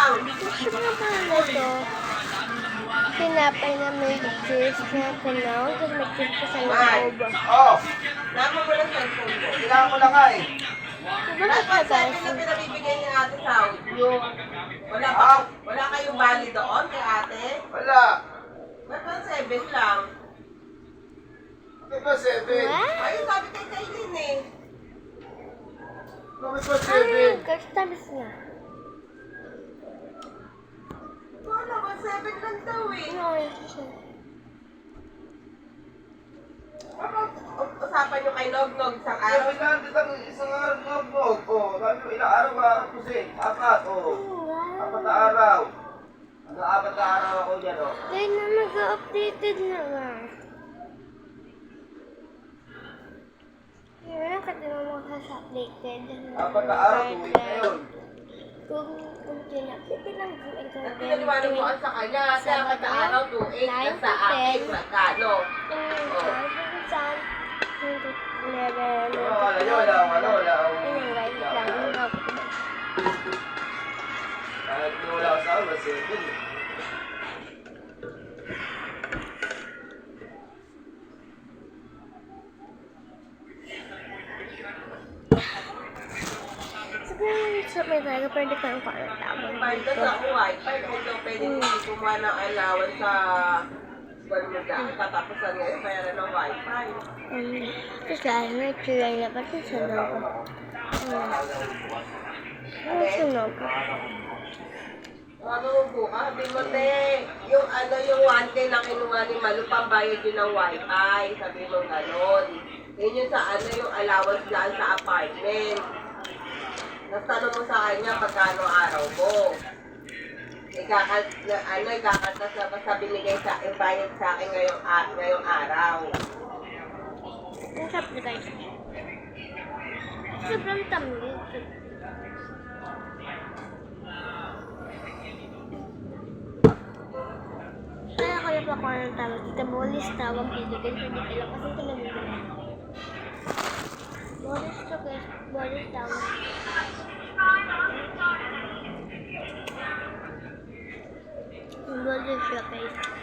lang. Gusto ko naman ito. Tinapay na may cheese na tunaw. Tapos may cheese pa sa loob. Oh, Nama mo lang cellphone mo. kailangan ko lang nga eh. Bakit na Sabi guys? na pinabibigay ni ate Saud. Yung, wala kayong bali doon kay ate? Wala. Ba't ba 7 lang? Di ba 7? What? Ayun, sabi kay Kailin eh. Bakit ba Ayun, 7? guys, tamis na. Wala ba 7 lang daw eh. Ano ito? Usapan nyo kay Nognog isang araw. Sabi lang, ditang isang araw notebook. Oh, sabi ko ilang araw ba ako kasi? 4. Oh, 4 na araw. Ano 4 na araw ako dyan oh. Dahil na mag-updated na nga. Yun, kasi mo updated. 4 na araw, 2 week na yun. Kung tinapit lang kung ikaw At pinaliwanag mo sa kanya, kasi Sabado, 4 na araw, 2-8 na 9 sa to akin, 10. magkano? Wala yun, wala. Kahit wala ako sa awa, 7. Sa may talaga, pwede ka ang parang tawag Kahit dito. sa wifi, kung daw pwede hindi kumuha ng allowance sa buwan mo dyan, tatapusan ngayon, bayaran ng wifi. Tapos lalo na chilay na pati sa loob. Ano sunog? Ano mo buka? Sabi mo, te, yung 1K na kinuha ni Malu, pambayad yun ng wifi. Sabi mo gano'n. Yun yung sa yung allowance dyan sa apartment. Natanong mo sa kanya pagkano araw mo. Ikakaltas na basta binigay sa bayad sa akin ngayong araw. Ang sarap na guys. Sobrang tamis. Kaya ko na pa ako ng tawag. Kita bolis tawag dito. Ganito dito lang. Kasi ito lang dito. Bolis to guys. Bolis tawag. Bolis siya guys.